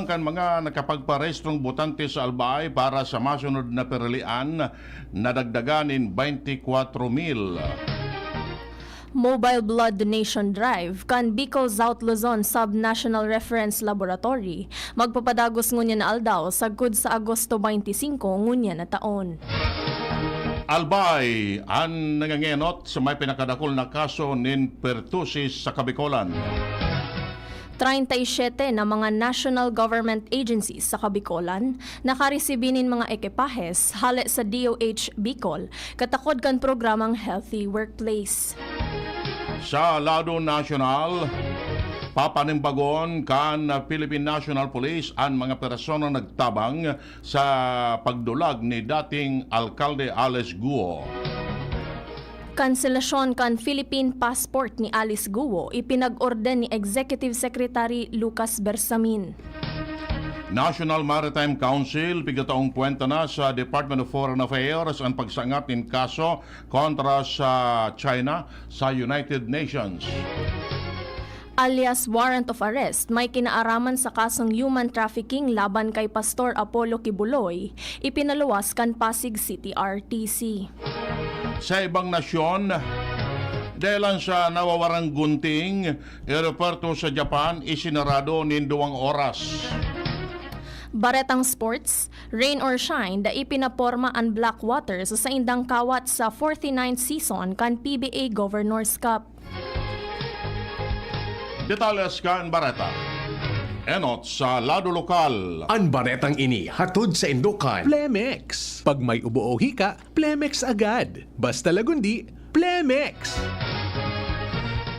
Kabilang kan mga nakapagparestrong botante sa Albay para sa masunod na perilian na dagdagan in 24,000. Mobile blood donation drive kan Bicol South Luzon Sub-National Reference Laboratory magpapadagos ngunya na aldaw sagkod sa Agosto 25 ngunya na taon. Albay ang nangangenot sa may pinakadakol na kaso nin pertussis sa Kabicolan. 37 na mga national government agencies sa Kabicolan nakaresibinin mga ekipahes hali sa DOH Bicol katakod kan programang Healthy Workplace. Sa lado nasyonal, papanimbagon kan Philippine National Police ang mga persona nagtabang sa pagdulag ni dating Alkalde Alice Guo. Kanselasyon kan Philippine passport ni Alice Guo ipinag-orden ni Executive Secretary Lucas Bersamin. National Maritime Council pigataong kwenta na sa Department of Foreign Affairs ang pagsangat ng kaso kontra sa China sa United Nations. Alias warrant of arrest may kinaaraman sa kasong human trafficking laban kay Pastor Apollo Kibuloy, ipinaluwas kan Pasig City RTC. Sa ibang nasyon, dahil sa nawawarang gunting, aeroporto sa Japan isinarado nin 2 oras. Baretang Sports, rain or shine, da ipinaporma ang Blackwater sa saindang kawat sa 49th season kan PBA Governors Cup. Detalles kan Bareta. Enot sa lado lokal. Ang baretang ini hatod sa Indokan. Plemex. Pag may ubo o hika, Plemex agad. Basta lagundi, Plemex.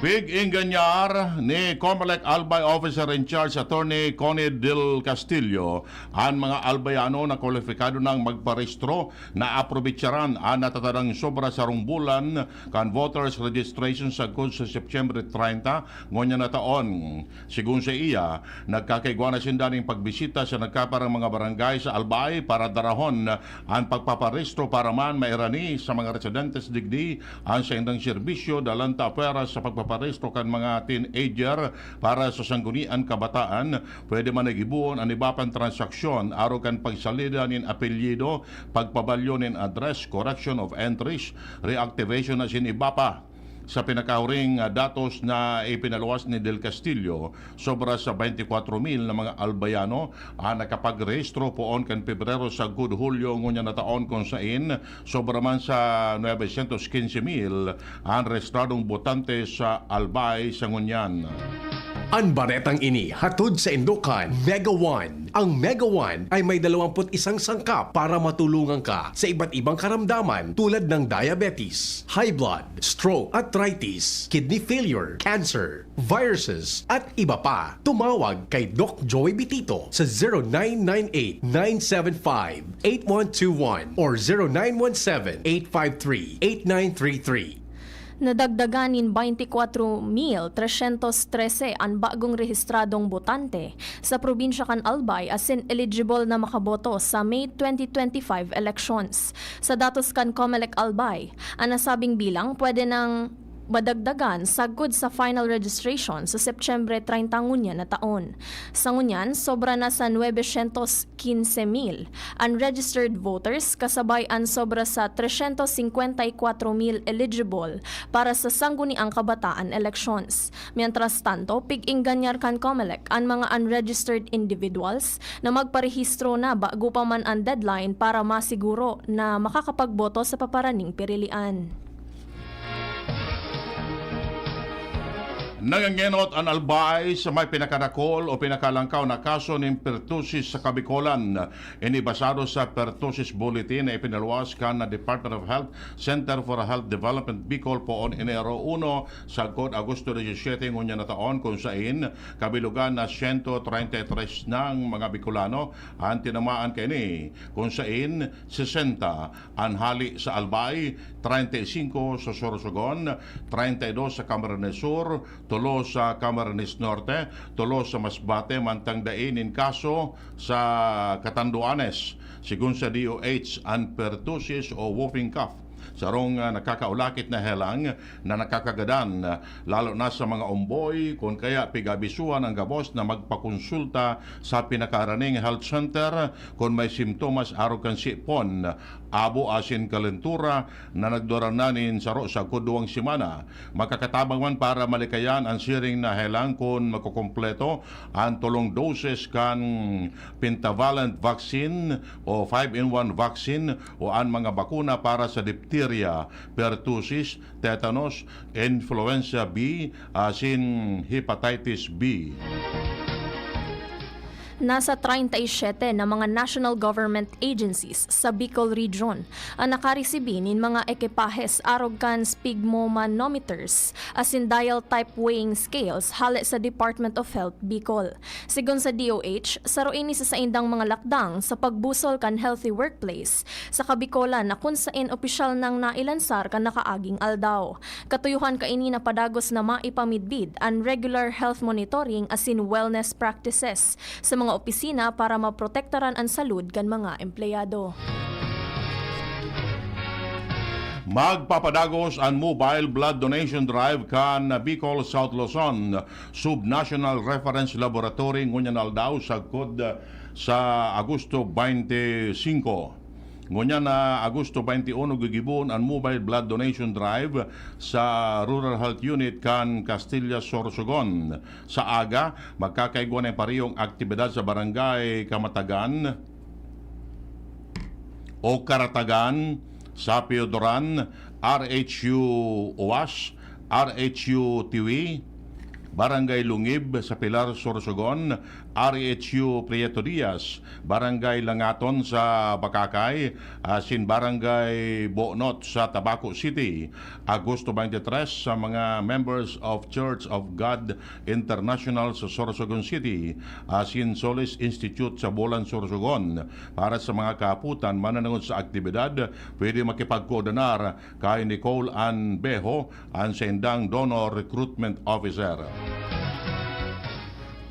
Big inganyar ni Comelec Albay Officer in Charge Attorney Connie Del Castillo ang mga albayano na kwalifikado ng magparehistro na aprobitsaran ang natatadang sobra sa rumbulan kan voters registration sa September 30 ngonya na taon. Sigun sa iya, nagkakaigwa na sindaning pagbisita sa nagkaparang mga barangay sa Albay para darahon ang pagpaparehistro para man mairani sa mga residentes digdi ang sa indang serbisyo dalanta pera sa pagpaparehistro kan mga teenager para sa sanggunian kabataan. Pwede man nagibuon ang ibapang transaksyon aro kan pagsalida nin apelyido, pagpabalyo nin address, correction of entries, reactivation na sin ibapa. Sa pinakahuring datos na ipinaluwas ni Del Castillo, sobra sa 24,000 na mga albayano ang nakapagrehistro poon kan Pebrero sa Good Hulyo ngunya na taon kung sain sobra man sa 915,000 ang rehistradong botante sa Albay sa ngunyan. Ang baretang ini hatod sa Indokan, Mega One. Ang Mega One ay may 21 sangkap para matulungan ka sa iba't ibang karamdaman tulad ng diabetes, high blood, stroke, arthritis, kidney failure, cancer, viruses, at iba pa. Tumawag kay Doc Joey Bitito sa 0998-975-8121 or 0917-853-8933. Nadagdaganin 24,313 ang bagong rehistradong botante sa probinsya kan Albay asin eligible na makaboto sa May 2025 elections. Sa datos kan Comelec Albay, ang nasabing bilang pwede nang madagdagan sagod sa final registration sa September 30 ngunya na taon. Sa ngunyan, sobra na sa 915,000 unregistered voters kasabay ang sobra sa 354,000 eligible para sa sangguniang kabataan elections. Mientras tanto, pig-inganyar kan Comelec ang mga unregistered individuals na magparehistro na bago pa man ang deadline para masiguro na makakapagboto sa paparaning pirilian. Nangangenot ang Albay sa may pinakadakol o pinakalangkaw na kaso ng pertussis sa Kabicolan. Inibasado sa pertussis bulletin na ipinaluwas ka na Department of Health Center for Health Development Bicol poon Enero 1 sa Agosto 17 ngunya na taon kung sain kabilugan na 133 ng mga Bicolano ang tinamaan kini kung sain 60 ang hali sa Albay, 35 sa Sorsogon, 32 sa Camarines Sur, 3 sa Camarines Norte, 3 sa Masbate, mantang dainin kaso sa Catanduanes. Sigun sa DOH, ang pertussis o whooping cough sarong nakakaulakit na helang na nakakagadan, lalo na sa mga umboy, kung kaya pigabisuan ang gabos na magpakonsulta sa pinakaraning health center kung may simptomas araw kan sipon, abo asin kalentura na nagdorananin saro sa kuduang simana. Makakatabang man para malikayan ang siring na helang kung makukumpleto ang tulong doses kan pentavalent vaccine o 5-in-1 vaccine o ang mga bakuna para sa diphtheria, pertussis, tetanus, influenza B, asin hepatitis B. Nasa 37 na mga national government agencies sa Bicol Region ang nakaresibi nin mga ekipahes arog kan sphygmomanometers asin dial type weighing scales hali sa Department of Health Bicol. Sigon sa DOH, saruin ni sa indang mga lakdang sa pagbusol kan healthy workplace sa Kabikolan na kung sain opisyal nang nailansar kan nakaaging aldaw. Katuyuhan kaini na padagos na maipamidbid ang regular health monitoring asin wellness practices sa mga opisina para maprotektaran ang salud kan mga empleyado. Magpapadagos ang mobile blood donation drive kan Bicol South Luzon Subnational Reference Laboratory ngunyan aldaw sagkod sa Agosto 25. Ngunyan na Agosto 21 gigibon ang mobile blood donation drive sa Rural Health Unit kan Castilla, Sorsogon. Sa aga, magkakaigwan ng parihong aktibidad sa barangay Kamatagan o Karatagan, sa Piodoran, RHU Owas, RHU Tiwi, Barangay Lungib sa Pilar, Sorsogon, RHU Prieto Diaz, Barangay Langaton sa Bakakay, asin Barangay Bonot sa Tabaco City. Agosto 23 sa mga members of Church of God International sa Sorsogon City, asin Solis Institute sa Bolan, Sorsogon. Para sa mga kaaputan mananangod sa aktibidad, pwede makipagkoordinar kay Nicole Ann Bejo, ang sendang donor recruitment officer.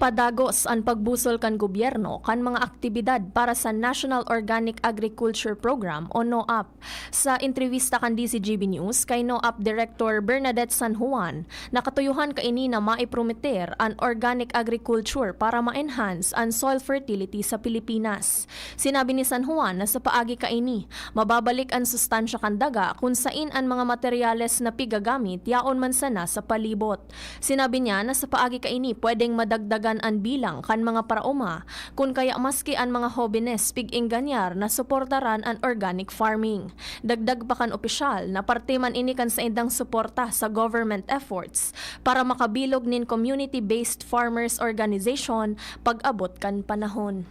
Padagos ang pagbusol kan gobyerno kan mga aktibidad para sa National Organic Agriculture Program o NOAP. Sa entrevista kan DCGB News kay NOAP Director Bernadette San Juan, nakatuyuhan kaini na maiprometer ang organic agriculture para ma-enhance ang soil fertility sa Pilipinas. Sinabi ni San Juan na sa paagi kaini, mababalik ang sustansya kan daga kung sain ang mga materyales na pigagamit yaon man sana sa palibot. Sinabi niya na sa paagi kaini pwedeng madagdagan ang bilang kan mga paraoma kung kaya maski ang mga hobines pig-inganyar na suportaran ang organic farming. Dagdag pa kan opisyal na parte man ini kan sa indang suporta sa government efforts para makabilog nin community-based farmers organization pag-abot kan panahon.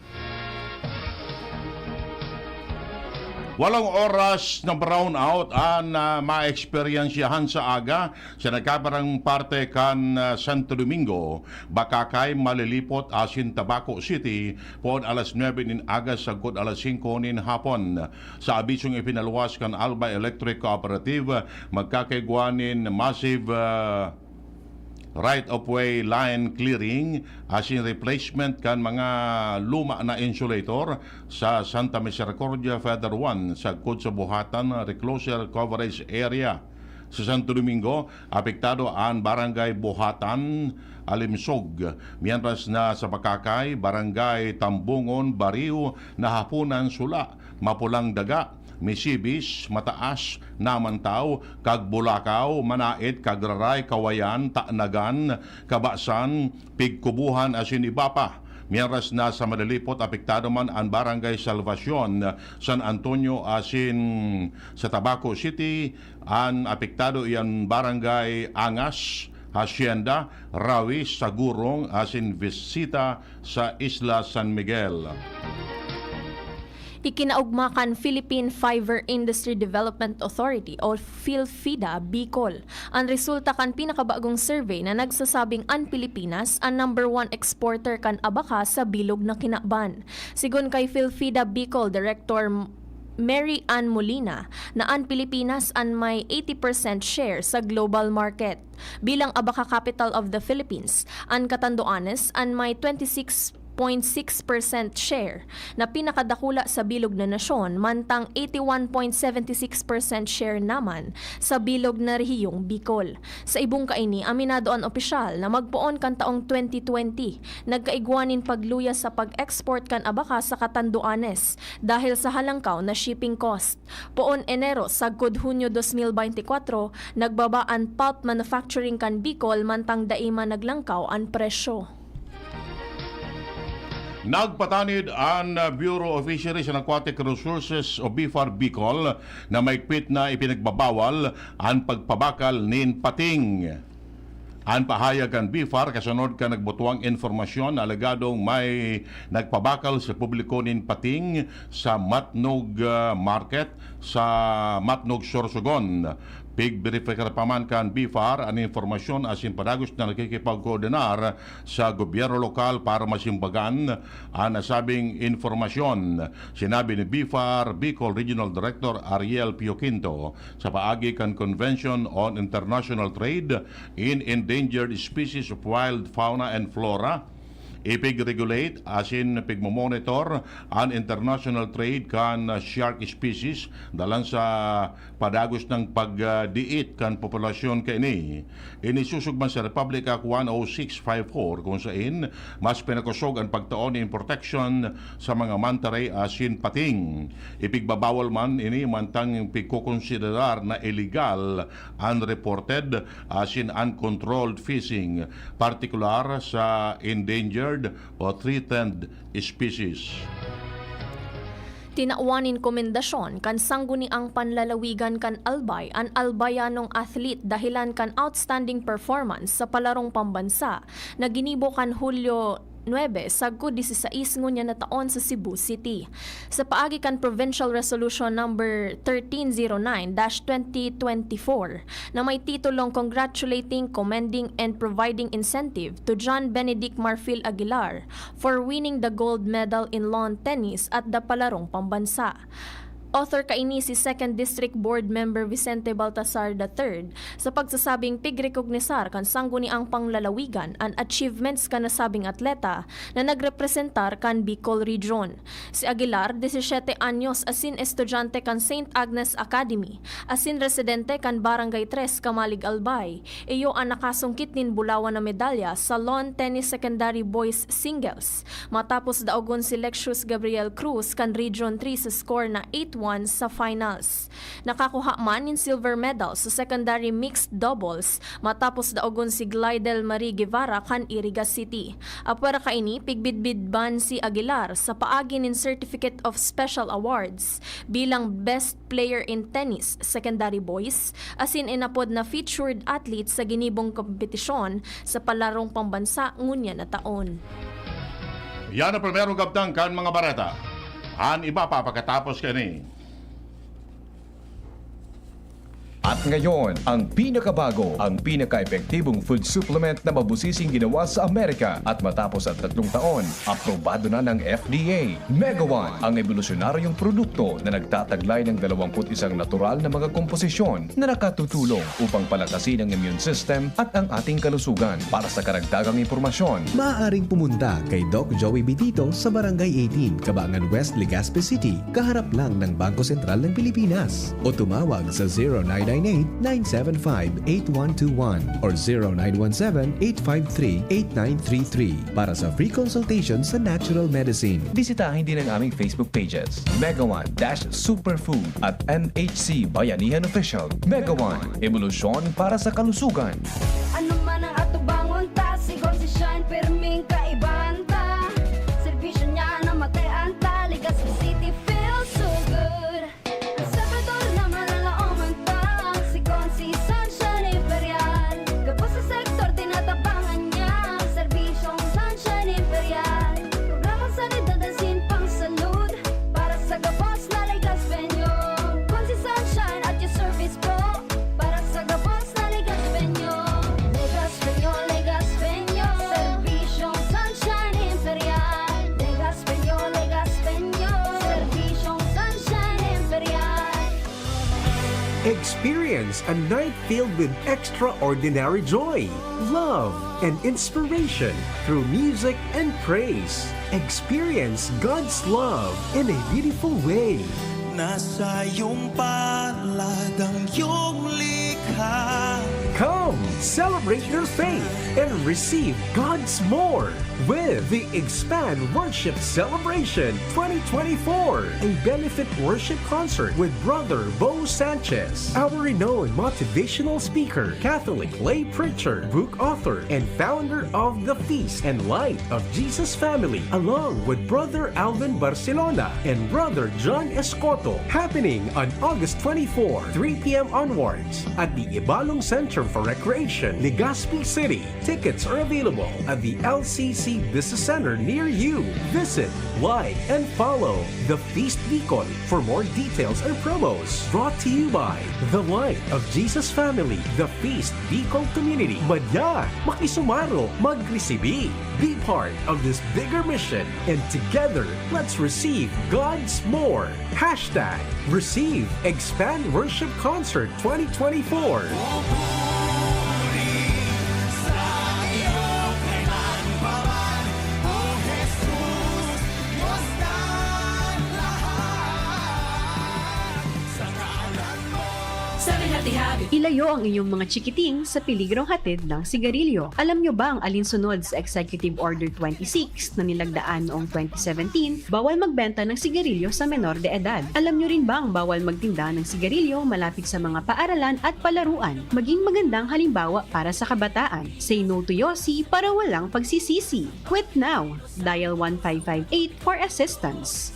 Walang oras na brownout ang ma-eksperyensyahan sa aga sa nagkabarang parte kan Santo Domingo, Bakakay, Malilipot, asin Tabaco City pod alas 9 nin aga sagkod alas 5 nin hapon. Sa abisong ipinaluwas kan Alba Electric Cooperative, magkakaigwanin massive right-of-way line clearing asin replacement kan mga luma na insulator sa Santa Misericordia Feather 1 sagkod sa buhatan recloser coverage area. Sa Santo Domingo, apektado ang Barangay Buhatan, Alimsog, mientras na sa Bakakay, Barangay Tambungon, Bariw, Nahapunan, Sula, Mapulang Daga, Misibis, Mataas, Namantaw, Kagbulakaw, Manait, Kagraray, Kawayan, Taanagan, Kabasan, Pigkubuhan, asin iba pa. Mientras na sa Malilipot, apektado man ang Barangay Salvacion, San Antonio, asin sa Tabaco City, ang apektado iyan Barangay Angas, Hacienda, Rawi, Sagurong, asin Visita sa Isla San Miguel. Ikinaugmakan Philippine Fiber Industry Development Authority o PhilFIDA Bicol. Ang resulta kan pinakabagong survey na nagsasabing ang Pilipinas ang number 1 exporter kan abaka sa bilog na kinakban. Sigon kay PhilFIDA Bicol Director Mary Ann Molina na ang Pilipinas ang may 80% share sa global market. Bilang abaka capital of the Philippines, ang Catanduanes ang may 26% 86.6% share na pinakadakula sa bilog na nasyon, mantang 81.76% share naman sa bilog na rehiyong Bicol. Sa ibong kaini, aminado ang opisyal na magpuon kan taong 2020, nagkaigwanin pagluya sa pag-export kan abaka sa Catanduanes dahil sa halangkaw na shipping cost. Poon Enero sagkod Hunyo 2024, nagbabaan pulp manufacturing kan Bicol mantang daima naglangkaw ang presyo. Nagpatanid ang Bureau of Fisheries and Aquatic Resources o BFAR Bicol na maigpit na ipinagbabawal ang pagpabakal nin pating. Ang pahayag kan BFAR kasunod ka nagbutuang informasyon na alegadong may nagpabakal sa publiko nin pating sa Matnog Market sa Matnog Sorsogon. Pig-verify paman kan BFAR ang informasyon asin padagos na nakikipagkoordinar sa gobyerno lokal para masimbagan ang nasabing informasyon. Sinabi ni BFAR Bicol Regional Director Ariel Pioquinto sa paagi kan Convention on International Trade in Endangered Species of Wild Fauna and Flora, ipig-regulate asin pigmomonitor ang international trade kan shark species dalan sa padagos ng pagdiit kan populasyon kaini. Inisusugman sa Republic Act 10654 kung saan mas pinakusog ang pagtaon in protection sa mga mantaray asin pating. Ipigbabawal man ini mantang pigkukonsiderar na illegal, unreported asin uncontrolled fishing, partikular sa endangered o threatened species. Tinauanin komendasyon kan sangguni ang panlalawigan kan Albay ang albayanong athlete dahilan kan outstanding performance sa palarong pambansa na ginibo kan Hulyo 9 sagkod 16 ngunya na taon sa Cebu City. Sa paagi kan Provincial Resolution number 1309-2024 na may titulong Congratulating, Commending, and Providing Incentive to John Benedict Marfil Aguilar for winning the gold medal in lawn tennis at the Palarong Pambansa. Author kaini si 2nd District Board Member Vicente Baltasar III sa pagsasabing pigrekognisar kan sangguni ang panglalawigan ang achievements kan nasabing atleta na nagrepresentar kan Bicol Region. Si Aguilar, 17 anyos asin estudyante kan St. Agnes Academy, asin residente kan Barangay 3 Kamalig Albay, iyo ang nakasungkit nin bulawan na medalya sa lawn tennis secondary boys singles matapos daogon si Lexius Gabriel Cruz kan Region 3 sa score na 8-1 sa finals. Nakakuha man in silver medal sa secondary mixed doubles matapos daogon si Glidel Marie Guevara kan Iriga City. Apwera kaini pigbidbidban si Aguilar sa paagi nin Certificate of Special Awards bilang Best Player in Tennis secondary boys asin inapod na featured athlete sa ginibong kompetisyon sa palarong pambansa ngunya na taon. Yan ang primerong gabdang kan mga bareta. Ang iba pa pagkatapos kani. At ngayon, ang pinakabago, ang pinaka-epektibong food supplement na mabusising ginawa sa Amerika at matapos ang 3 taon, aprobado na ng FDA. Mega One, ang evolusyonaryong produkto na nagtataglay ng 21 natural na mga komposisyon na nakatutulong upang palakasin ang immune system at ang ating kalusugan. Para sa karagdagang impormasyon, Maaaring pumunta kay Doc Joey Bitito sa Barangay 18, Cabangan West, Legazpi City, kaharap lang ng Bangko Sentral ng Pilipinas. O tumawag sa 0998-975-8121 or 0917-853-8933 para sa free consultation sa natural medicine. bisitahin din ang aming Facebook pages, Mega One-Superfood at MHC Bayanihan Official. Mega One, evolusyon para sa kalusugan. Ano man ang atubangon ta, sigon si Shine, perming kaibahan ta. Servisyo niya na matean ta, Legazpi City feels so good. Ang sabador na malalaoman ta, sigon si Sunshine Imperial. Gapos sa sektor, tinatabangan niya, serbisyong Sunshine Imperial. Programang sanidad at pang salud, para sa gapos na Legazpenyo. Kung si Sunshine at your service pro, para sa gapos na Legazpenyo. Experience a night filled with extraordinary joy, love, and inspiration through music and praise. Experience God's love in a beautiful way. Nasa iyong palad ang iyong likha. Come, celebrate your faith and receive God's more with the Expand Worship Celebration 2024, a benefit worship concert with Brother Bo Sanchez, our renowned motivational speaker, Catholic lay preacher, book author, and founder of the Feast and Light of Jesus Family, along with Brother Alvin Barcelona and Brother John Escoto, happening on August 24, 3 p.m. onwards at the Ibalong Center for Recreation, Legazpi City. Tickets are available at the LCC Business Center near you. Visit, like, and follow The Feast Bicol for more details and promos. Brought to you by The Light of Jesus Family, The Feast Bicol Community. Madya, makisumaro, magresibi. Be part of this bigger mission, and together, let's receive God's more. Hashtag Receive Expand Worship Concert 2024. Ilayo ang inyong mga chikiting sa peligrong hatid ng sigarilyo. Alam nyo ba ang alinsunod sa Executive Order 26 na nilagdaan noong 2017, bawal magbenta ng sigarilyo sa menor de edad? Alam nyo rin ba ang bawal magtinda ng sigarilyo malapit sa mga paaralan at palaruan? Maging magandang halimbawa para sa kabataan. Say no to Yossi para walang pagsisisi. Quit now. Dial 1558 for assistance.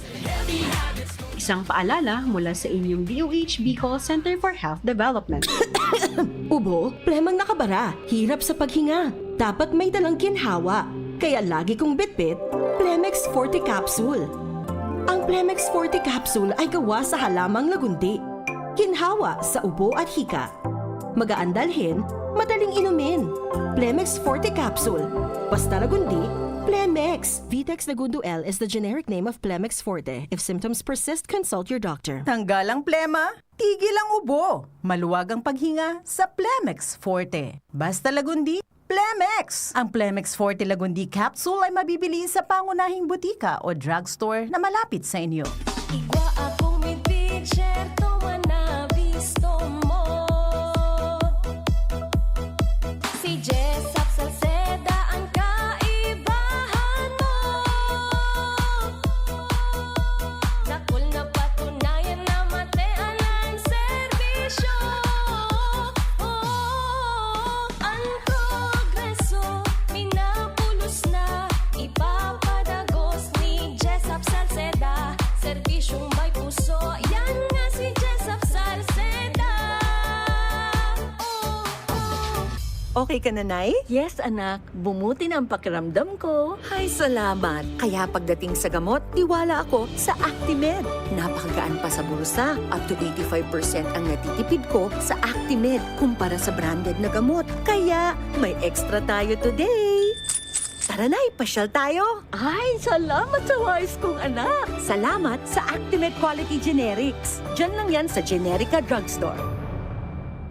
Isang paalala mula sa inyong DOH Bicol Center for Health Development. Ubo, premang nakabara, hirap sa paghinga. Dapat may dalang ginhawa. Kaya lagi kong bitbit, Plemex Forte Capsule. Ang Plemex Forte Capsule ay gawa sa halamang lagundi. Ginhawa sa ubo at hika. Magaan dalhin, madaling inumin. Plemex Forte Capsule. Basta lagundi, Plemex. Vitex Lagundo L is the generic name of Plemex Forte. If symptoms persist, consult your doctor. Tanggal ang plema, tigil ang ubo. Maluwag ang paghinga sa Plemex Forte. Basta Lagundi, Plemex! Ang Plemex Forte Lagundi Capsule ay mabibili sa pangunahing butika o drugstore na malapit sa inyo. Igwa akong may picture, toma na visto mo. Si Jessup Salceda ang kaibahan mo. Dakol na patunayan na matean ang serbisyo. Ang progreso, pinapulos na, ipapadagos ni Jessup Salceda. Serbisyong may puso, yan nga si Jessup Salceda. Okay ka na, Nay? Yes, anak. Bumuti na ang pakiramdam ko. Ay, salamat. Kaya pagdating sa gamot, tiwala ako sa Actimed. Napakagaan pa sa bulsa. Up to 85% ang natitipid ko sa Actimed kumpara sa branded na gamot. Kaya may extra tayo today. Tara na, pasyal tayo. Ay, salamat sa wise kong anak. Salamat sa Actimed Quality Generics. Diyan lang yan sa Generica Drugstore.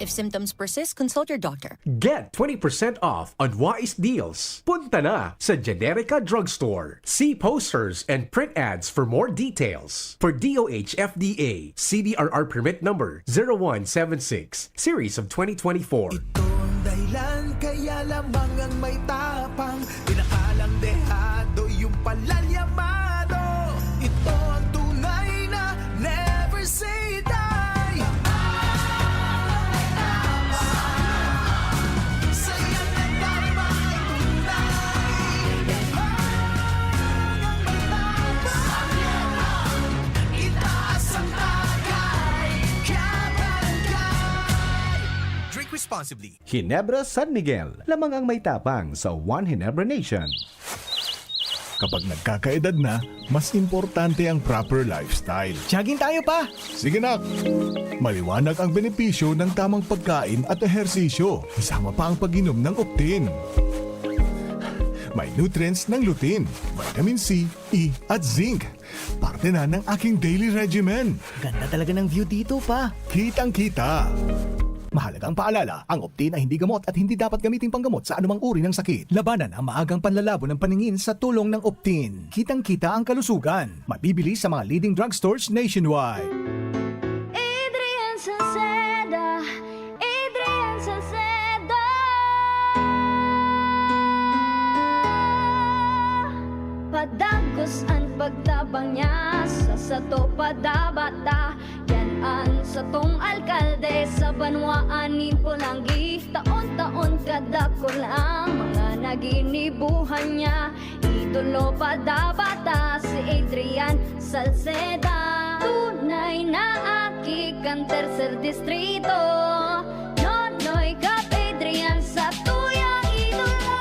If symptoms persist, consult your doctor. Get 20% off on Wise Deals. Punta na sa Generica Drugstore. See posters and print ads for more details. For DOH FDA, CDRR permit number 0176, series of 2024. Ito ang dahilan kaya lamang ang may tapang. Pinakalang dehado yung palalyamado. Ito ang tunay na never say die. Responsibly. Ginebra San Miguel, lamang ang may tapang sa One Ginebra Nation. Kapag nagkakaedad na, mas importante ang proper lifestyle. Jogging tayo pa! Sige nak! Maliwanag ang benepisyo ng tamang pagkain at ehersisyo, kasama pa ang pag-inom ng Optin. May nutrients ng lutein, vitamin C, E at zinc. Parte na ng aking daily regimen. Ganda talaga ng view dito pa. Kitang-kita. Mahalagang paalala, ang Optin ay hindi gamot at hindi dapat gamitin panggamot sa anumang uri ng sakit. Labanan ang maagang panlalabo ng paningin sa tulong ng Optin. Kitang-kita ang kalusugan. Mabibili sa mga leading drugstores nationwide. Adrian Salceda, Adrian Salceda. Padagos ang pagtabang niya sa sato padabata. Yan sa tong alkalde sa banwaanin po lang taon-taon kada ko lang mga naginibuhan niya. Idolo padabata si Adrian Salceda. Tunay na aki kan tercer distrito. Nonoy kap Adrian sa tuyang idolo.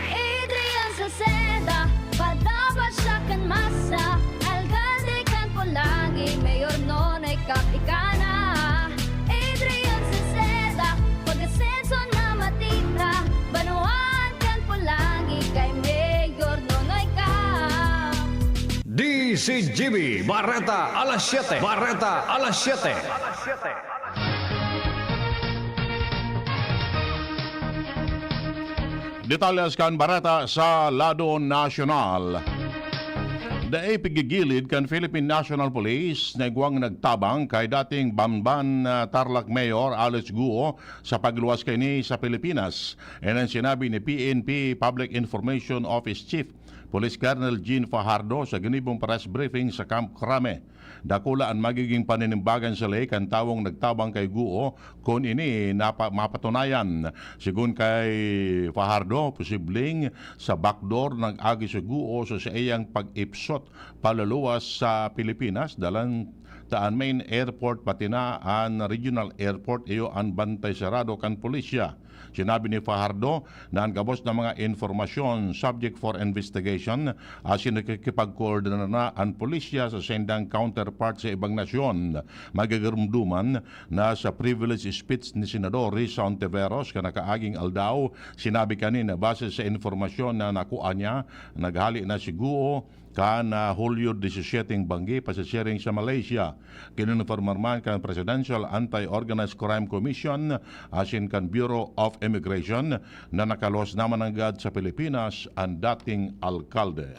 Adrian Salceda, padabat siya kan masa. Alcalde kan po lagi, mayor nonoy kap ikana. Adrian Salceda, pag-asenso na matita. Banuan kan po lagi, kay mayor nonoy kap. DCGB Barreta alas 7. Barreta alas 7. Detalles kan barata sa Lado Nacional. Daay pigigilid kan Philippine National Police na iguang nagtabang kay dating Bamban Tarlac Mayor Alice Guo sa pagluwas kay ni sa Pilipinas. Yan ang sinabi ni PNP Public Information Office Chief Police Colonel Jean Fajardo sa ginibong press briefing sa Camp Crame. Dakula ang magiging paninimbagan sa lay kan tawong nagtabang kay Guo kung ini mapatunayan. Sigun kay Fajardo, posibleng sa backdoor ng agi sa Guo sa iyang pag-ipsot paluluwas sa Pilipinas dalang taan main airport pati na ang regional airport iyo ang bantay sarado kan pulisya. Sinabi ni Fajardo na ang gabos ng mga informasyon subject for investigation asin nakikipag-coordinate na ang pulisya sa sendang counterpart sa ibang nasyon. Magagarumduman na sa privilege speech ni Senador Risa Ontiveros kanakaaging aldaw, sinabi kanina base sa informasyon na nakuha niya, naghali na si Guo kan Hulyo 17 banggi pasasyaring sa Malaysia. Kinunformarman kan Presidential Anti-Organized Crime Commission asin kan Bureau of Immigration na nakalos naman agad sa Pilipinas ang dating alkalde.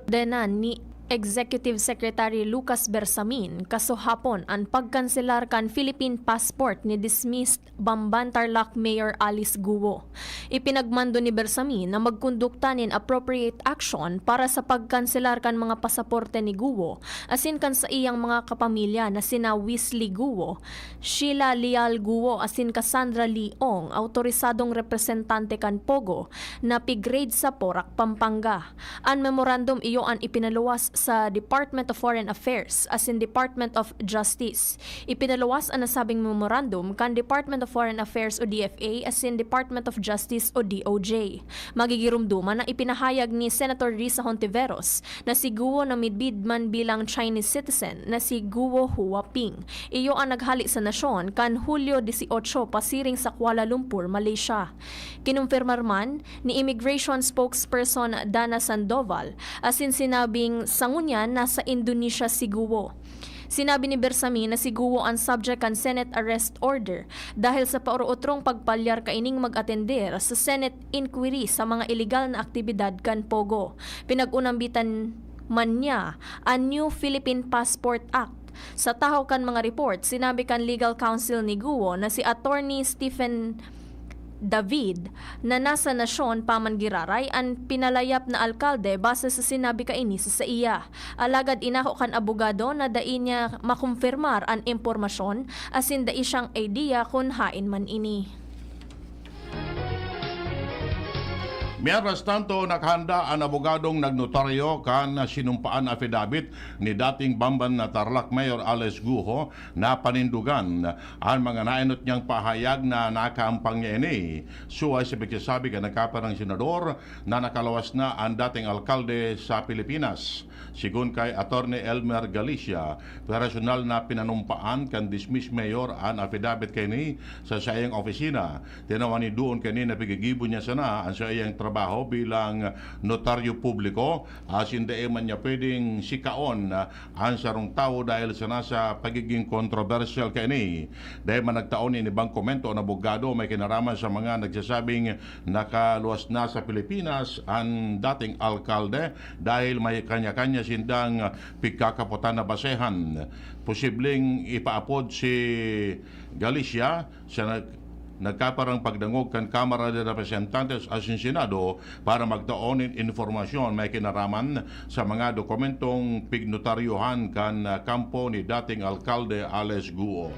Denan ni Executive Secretary Lucas Bersamin kasuhapon ang pagkanselar kan Philippine passport ni dismissed Bamban Tarlac Mayor Alice Guo. Ipinagmando ni Bersamin na magkondukta nin appropriate action para sa pagkanselar kan mga pasaporte ni Guo asin kan sa iyang mga kapamilya na sina Wesley Guo, Sheila Leal Guo asin Cassandra Leong, autorisadong representante kan Pogo na pigrade sa Porac, Pampanga. Ang memorandum iyo ang ipinaluwas sa Department of Foreign Affairs as in Department of Justice. Ipinaluwas ang nasabing memorandum kan Department of Foreign Affairs o DFA as in Department of Justice o DOJ. Magigirumduman na ipinahayag ni Senator Risa Hontiveros na si Guo na midbidman bilang Chinese citizen na si Guo Huaping. Iyo ang naghali sa nasyon kan Hulyo 18 pasiring sa Kuala Lumpur, Malaysia. Kinumpirmar man ni Immigration Spokesperson Dana Sandoval as in sinabing sangunyan nasa Indonesia si Guo. Sinabi ni Bersamin na si Guo ang subject kan Senate arrest order dahil sa paurotrong pagpalyar kaining mag-atender sa Senate inquiry sa mga illegal na aktibidad kan Pogo. Pinag-unambitan man niya ang New Philippine Passport Act. Sa tahaw kan mga report, sinabi kan legal counsel ni Guo na si Attorney Stephen David na nasa nasyon paman giraray ang pinalayap na alkalde base sa sinabi kaini sa iya. Alagad inako kan abogado na dai niya makumpirmar ang impormasyon asin dai siyang idea kung hain man ini. Mientras tanto, naghanda ang abogadong nagnotaryo kan sinumpaan affidavit ni dating Bamban na Tarlac Mayor Alex Guho na panindugan ang mga nainot niyang pahayag na nakaampang niya ini. Suway sa pagsasabi ka nagkaparang senador na nakalawas na ang dating alkalde sa Pilipinas. Sigun kay Attorney Elmer Galicia, personal na pinanumpaan kan dismiss mayor ang affidavit kay ni sa sayang opisina. Tinawan ni doon kay ni na pigigibo niya sana ang sayang trabaho bilang notaryo publiko as hindi man niya pwedeng sikaon ang sarong tao dahil sana sa pagiging controversial kay ni. Dahil man nagtaon ni ibang komento na abogado may kinaraman sa mga nagsasabing nakaluwas na sa Pilipinas ang dating alkalde dahil may kanya-kanya sindang pigkakaputan na basehan. Posibleng ipaapod si Galicia sa nagkaparang pagdangog kan Kamara de Representantes at Senado para magtaonin informasyon may kinaraman sa mga dokumentong pignotaryohan kan kampo ni dating alkalde Alex Guo.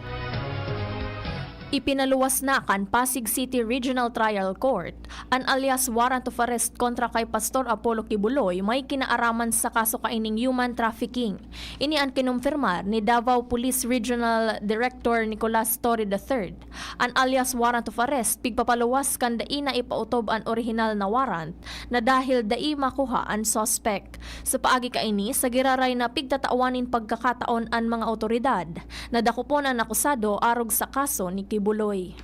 Ipinaluwas na kan Pasig City Regional Trial Court an alias warrant of arrest kontra kay Pastor Apollo Kibuloy may kinaaraman sa kaso kaining human trafficking. Ini ang kinumpirmar ni Davao Police Regional Director Nicolas Torre III. An alias warrant of arrest pigpapaluwas kan dai na ipautob ang original na warrant na dahil dai makuha ang suspect. Sa paagi kaini sa giraray na pigtataawanin pagkakataon ang mga otoridad na dakupon ang akusado arog sa kaso ni Kibuloy.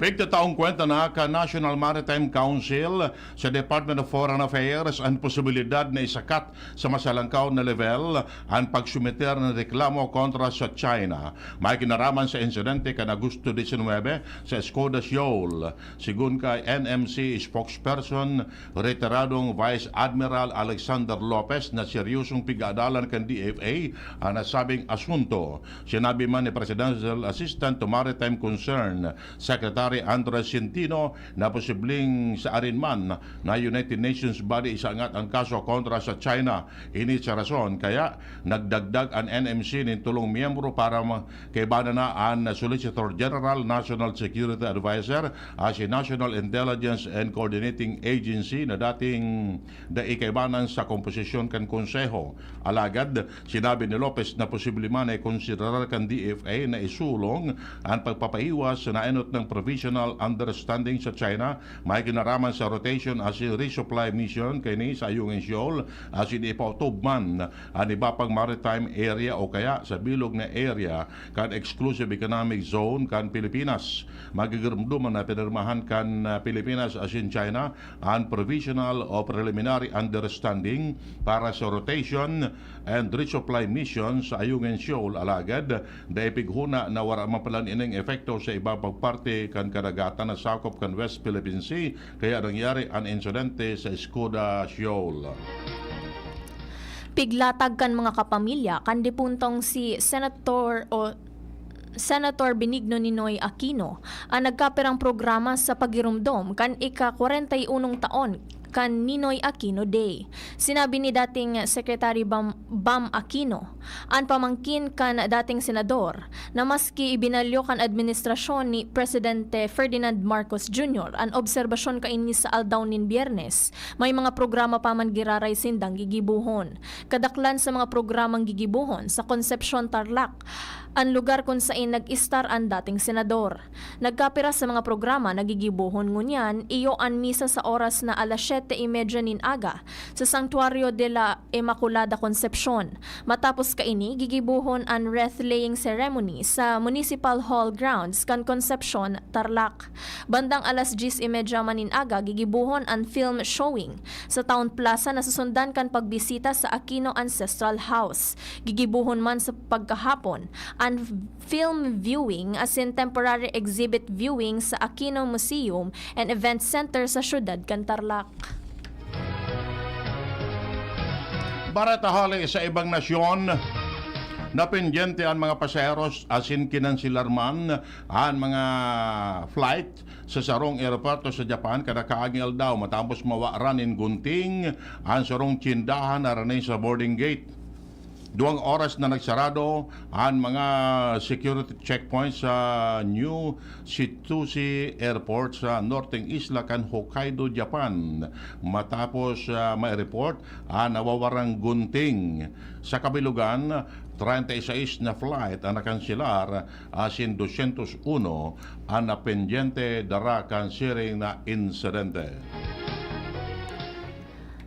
Pigtataong kwenta na ka National Maritime Council sa Department of Foreign Affairs ang posibilidad na isakat sa masalangkaw na level ang pagsumiter ng reklamo kontra sa China. May kinaraman sa insidente kan Agosto 19 sa Escoda Shoal. Sigun kay NMC spokesperson, retiradong Vice Admiral Alexander Lopez na seryosong pig-aadalan kan DFA ang nasabing asunto. Sinabi man ni Presidential Assistant to Maritime Concern, Secretary Andres Centino na posibleng sa arinman na United Nations body isangat ang kaso kontra sa China. Ini sa rason kaya nagdagdag ang NMC ng tulong miyembro para kaibana na ang Solicitor General, National Security Advisor as si National Intelligence and Coordinating Agency na dating daikaibanan sa komposisyon kan konseho. Alagad, sinabi ni Lopez na posible man ay konsiderar kan DFA na isulong ang pagpapaiwas sa nainot ng provisional understanding sa China may kinaraman sa rotation as in resupply mission kini sa Ayungin Shoal as in ipautob man ang iba pang maritime area o kaya sa bilog na area kan exclusive economic zone kan Pilipinas. Magigirumduman na pinirmahan kan Pilipinas as in China ang provisional o preliminary understanding para sa rotation and resupply mission sa Ayungin Shoal. Alagad dahil pighuna na wala mapalan ining efekto sa iba pang parte kan karagatan na sakop kan West Philippine Sea kaya nangyari ang insidente sa Escoda Shoal. Piglatag kan mga kapamilya kan dipuntong si Senator Benigno Ninoy Aquino ang nagkapirang programa sa pagirumdom kan ika-41 taon kan Ninoy Aquino Day. Sinabi ni dating Secretary Bam Aquino, ang pamangkin kan dating senador, na maski ibinalyo kan administrasyon ni Presidente Ferdinand Marcos Jr. ang obserbasyon kaini sa aldaw nin Biyernes, may mga programa pa man giraray sindang gigibuhon. Kadaklan sa mga programang gigibuhon sa Concepcion Tarlac, ang lugar kung saan nag-istar ang dating senador. Nagkapira sa mga programa nagigibuhon ngunyan, iyo ang misa sa oras na alas 7:30 nin aga sa Santuario de la Immaculada Concepcion. Matapos kaini, gigibuhon ang wreath-laying ceremony sa Municipal Hall grounds kan Concepcion, Tarlac. Bandang alas 10:30 manin aga, gigibuhon ang film showing sa Town Plaza na susundan kan pagbisita sa Aquino Ancestral House. Gigibuhon man sa pagkahapon and film viewing as in temporary exhibit viewing sa Aquino Museum and Event Center sa syudad kan Tarlac. Baratahali sa ibang nasyon, napendyente ang mga pasaheros asin kinansilarman ang mga flight sa sarong aeroporto sa Japan kada kaagil daw matapos mawaranin gunting ang sarong tsindahan na ranay sa boarding gate. 2 oras na nagsarado ang mga security checkpoints sa New Shitushi Airport sa northeng isla kan Hokkaido, Japan. Matapos may report ang nawawarang gunting sa kabilugan, 36 na flight ang nakansilar asin 201 ang napendyente dara kan siring na insidente.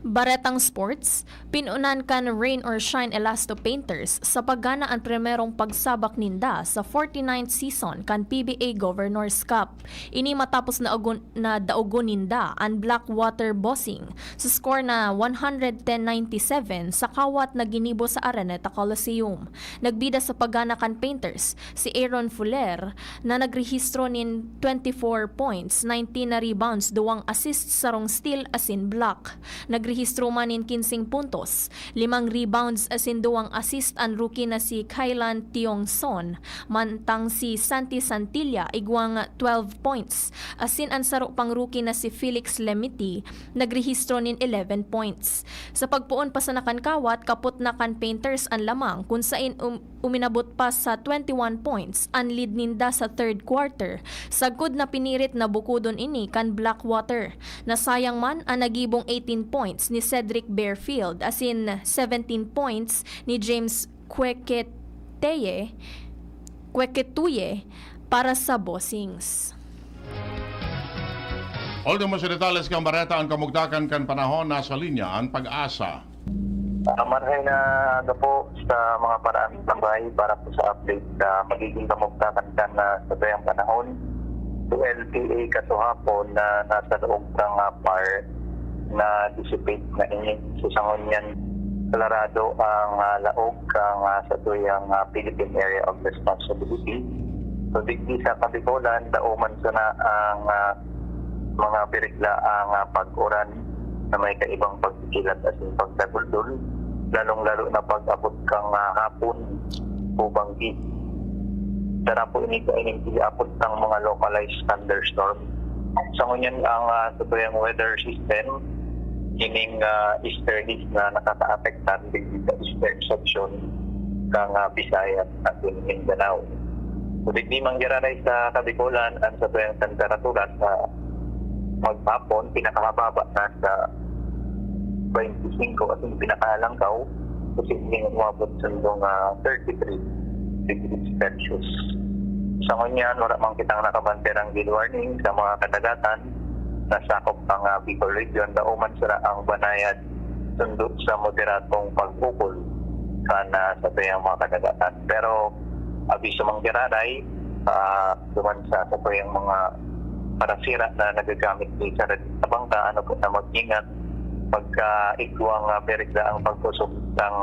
Baretang Sports, pinunan kan Rain or Shine Elasto Painters sa paggana ang primerong pagsabak ninda sa 49th season kan PBA Governors Cup. Ini matapos na daugon ninda ang Blackwater Bossing sa score na 110-97 sa kawat na ginibo sa Araneta Coliseum. Nagbida sa paggana kan Painters si Aaron Fuller na nagrehistro nin 24 points, 19 na rebounds, 2 assists sarong steal asin block. Nagrehistro man in 15 puntos, 5 rebounds asin 2 assist ang rookie na si Kailan Tiongson, mantang si Santi Santilla igwang 12 points, asin ang saro pang rookie na si Felix Lemiti nagrehistro nin 11 points. Sa pagpuon pa sa nakankawat, kaput na kan Painters ang lamang kung sain uminabot pa sa 21 points ang lead ninda sa third quarter. Sagkod na pinirit na bukudon ini kan Blackwater. Nasayang man ang nagibong 18 points ni Cedric Bearfield asin 17 points ni James Quequetuye para sa Bossings. Ultimo sa detalles kang Bareta ang kamugtakan kan panahon nasa linya ang pag-asa. Marhay na po sa mga paraan tambay para po sa update na magiging kamugtakan kan na sa bayang panahon. 12 PA kasuhapon na nasa loob ng par na dissipate na init sa Sangonyan. Kalarado ang laog ang sa tuyang Philippine Area of Responsibility. So digdi sa Kabikolan, dauman sa na ang mga birigla ang pag-uran na may kaibang pagkikilat at pagdaguldol, lalong-lalo na pag-abot kang hapon o banggi. Tara po ini iapot ng mga localized thunderstorm. Sa ngunyan ang tutuyang weather system, ining easterlies na nakaka-apektan digdi sa eastern section ng Visayas at Mindanao. So digdi manggiraray sa Kabikolan ang sa tuyang temperatura sa maghapon, pinakababa na sa 25 at yung pinakahalangkaw, posibleng umabot sa 33 degrees Celsius. Sa ngunyan, wala mang kitang nakabanterang gale warning sa mga kadagatan na sakop ang Bicol Region. Dauman sila ang banayad sundo sa moderatong pagpukol sana sa tuyang mga kadagatan. Pero abiso mang giraray, duman sa tuyang mga parasira na nagagamit sa bangka, ano po na mag-ingat pagka-igwang berigla ang pagpusok ng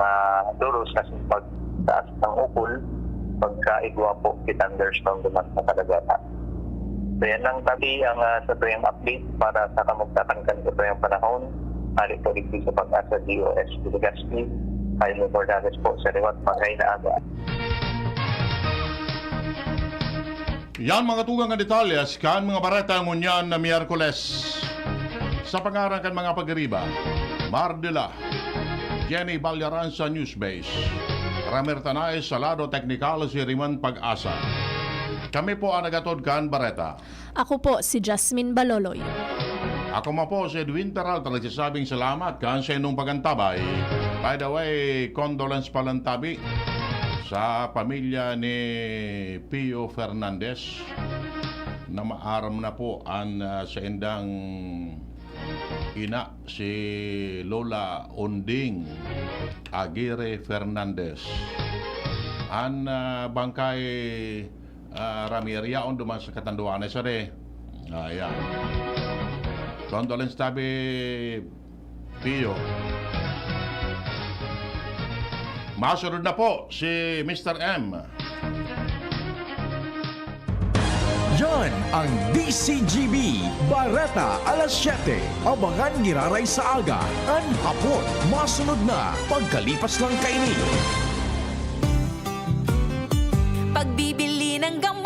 duros kasi pagtaas ng ukol, pagka-igwa po thunderstorm duman sa kadagatan. So yan lang tabi ang sa tuyang update para sa kamugtakan kan sa tuyang panahon. Alit po digdi sa Pag-asa DOS Legazpi. Kayo mo po sa liwat magay na aga. Yan mga tugang nga detalles kan mga Bareta ngunyan na Miyerkules. Sa pangarang kan mga pagriba, Mardila, Jenny Balyaran sa Newsbase, Ramer Tanay sa Lado Teknikal si Riman Pag-asa. Kami po ang nagatod kan Bareta. Ako po si Jasmine Baloloy. Ako ma po si Edwin Peralta, nagsasabing salamat kan sa inyong pagantabay. By the way, condolence palantabi sa pamilya ni Pio Fernandez na maaram na po ang sa indang ina si Lola Onding Aguirre Fernandez. An bangkay Ramiriaon duman sa Katanduanes ade. Ayan. Condolence tabi Pio. Masunod na po si Mr. M. Yan ang DCGB Bareta alas 7. Abangan giraray sa aga. An hapon, masunod na pagkalipas ng kainin. Pagbibili ng gamot